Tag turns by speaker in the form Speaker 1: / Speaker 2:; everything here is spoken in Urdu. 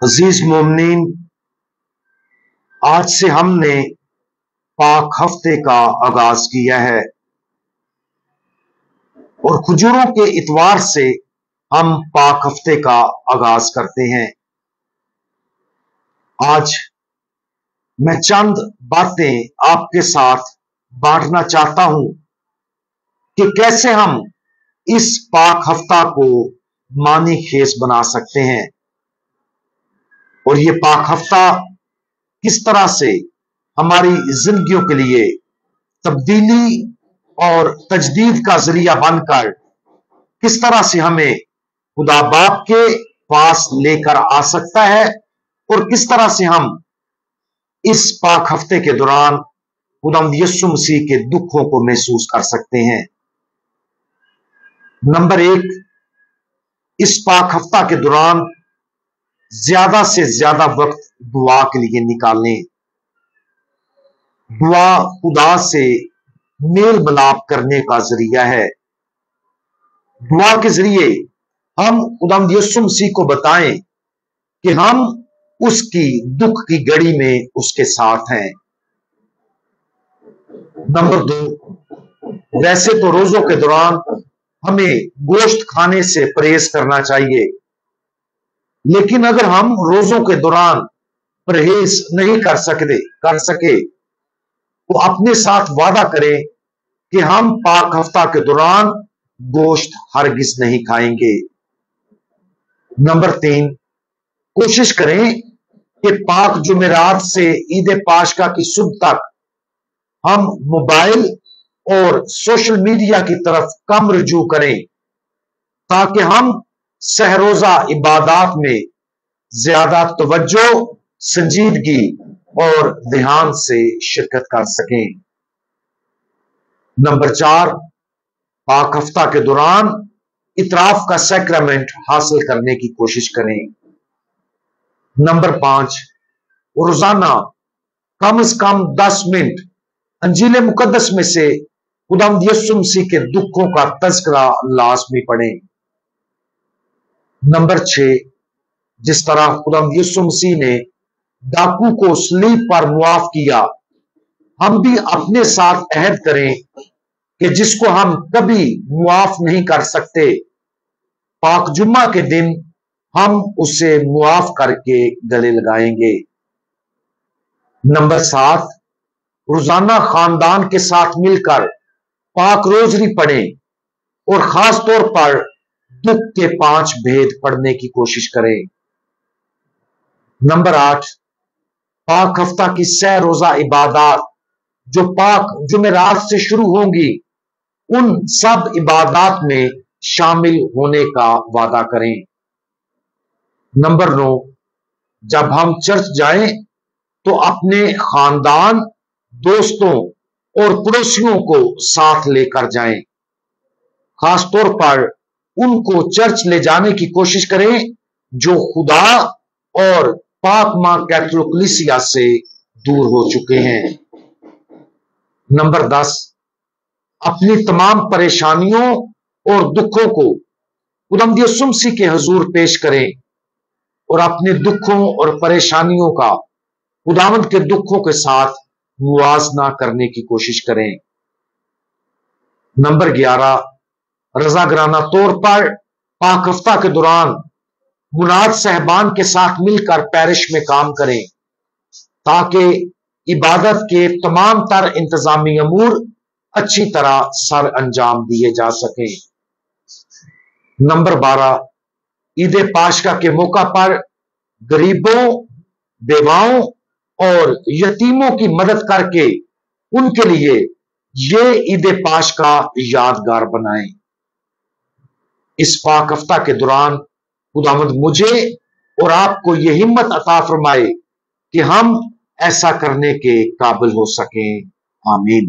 Speaker 1: عزیز مومنین، آج سے ہم نے پاک ہفتے کا آغاز کیا ہے اور کھجوروں کے اتوار سے ہم پاک ہفتے کا آغاز کرتے ہیں۔ آج میں چند باتیں آپ کے ساتھ بانٹنا چاہتا ہوں کہ کیسے ہم اس پاک ہفتہ کو معنی خیز بنا سکتے ہیں اور یہ پاک ہفتہ کس طرح سے ہماری زندگیوں کے لیے تبدیلی اور تجدید کا ذریعہ بن کر کس طرح سے ہمیں خدا باپ کے پاس لے کر آ سکتا ہے اور کس طرح سے ہم اس پاک ہفتے کے دوران خداوند یسوع مسیح کے دکھوں کو محسوس کر سکتے ہیں۔ نمبر 1، اس پاک ہفتہ کے دوران زیادہ سے زیادہ وقت دعا کے لیے نکالیں۔ دعا خدا سے میل ملاپ کرنے کا ذریعہ ہے۔ دعا کے ذریعے ہم خداوند یسوع مسیح کو بتائیں کہ ہم اس کی دکھ کی گھڑی میں اس کے ساتھ ہیں۔ نمبر 2، ویسے تو روزوں کے دوران ہمیں گوشت کھانے سے پرہیز کرنا چاہیے، لیکن اگر ہم روزوں کے دوران پرہیز نہیں کر سکے تو اپنے ساتھ وعدہ کریں کہ ہم پاک ہفتہ کے دوران گوشت ہرگز نہیں کھائیں گے۔ نمبر 3، کوشش کریں کہ پاک جمعرات سے عید پاشکا کی صبح تک ہم موبائل اور سوشل میڈیا کی طرف کم رجوع کریں تاکہ ہم سحروزہ عبادات میں زیادہ توجہ، سنجیدگی اور دھیان سے شرکت کر سکیں۔ نمبر 4، پاک ہفتہ کے دوران اعتراف کا سیکرامنٹ حاصل کرنے کی کوشش کریں۔ نمبر 5، روزانہ کم از کم 10 منٹ انجیل مقدس میں سے خداوند یسوع مسیح کے دکھوں کا تذکرہ لازمی پڑھیں۔ نمبر 6، جس طرح خداوند یسوع مسیح نے ڈاکو کو صلیب پر معاف کیا، ہم بھی اپنے ساتھ عہد کریں کہ جس کو ہم کبھی معاف نہیں کر سکتے، پاک جمعہ کے دن ہم اسے معاف کر کے گلے لگائیں گے۔ نمبر 7، روزانہ خاندان کے ساتھ مل کر پاک روزری پڑھیں اور خاص طور پر دکھ کے 5 بھید پڑھنے کی کوشش کریں۔ نمبر 8، پاک ہفتہ کی سہ روزہ عبادات جو پاک جمعرات سے شروع ہوں گی، ان سب عبادات میں شامل ہونے کا وعدہ کریں۔ نمبر 9، جب ہم چرچ جائیں تو اپنے خاندان، دوستوں اور پڑوسیوں کو ساتھ لے کر جائیں۔ خاص طور پر ان کو چرچ لے جانے کی کوشش کریں جو خدا اور پاک ماں کیتھولک کلیسیا سے دور ہو چکے ہیں۔ نمبر 10، اپنی تمام پریشانیوں اور دکھوں کو خداوند یسوع مسیح کے حضور پیش کریں اور اپنے دکھوں اور پریشانیوں کا خداوند کے دکھوں کے ساتھ موازنہ کرنے کی کوشش کریں۔ نمبر 11، رضاگرانہ طور پر پاک ہفتہ کے دوران مناد صاحبان کے ساتھ مل کر پیرش میں کام کریں تاکہ عبادت کے تمام تر انتظامی امور اچھی طرح سر انجام دیے جا سکیں۔ نمبر 12، عید پاشکا کے موقع پر غریبوں، بیواؤں اور یتیموں کی مدد کر کے ان کے لیے یہ عید پاشکا یادگار بنائیں۔ اس پاک ہفتہ کے دوران خداوند مجھے اور آپ کو یہ ہمت عطا فرمائے کہ ہم ایسا کرنے کے قابل ہو سکیں۔ آمین۔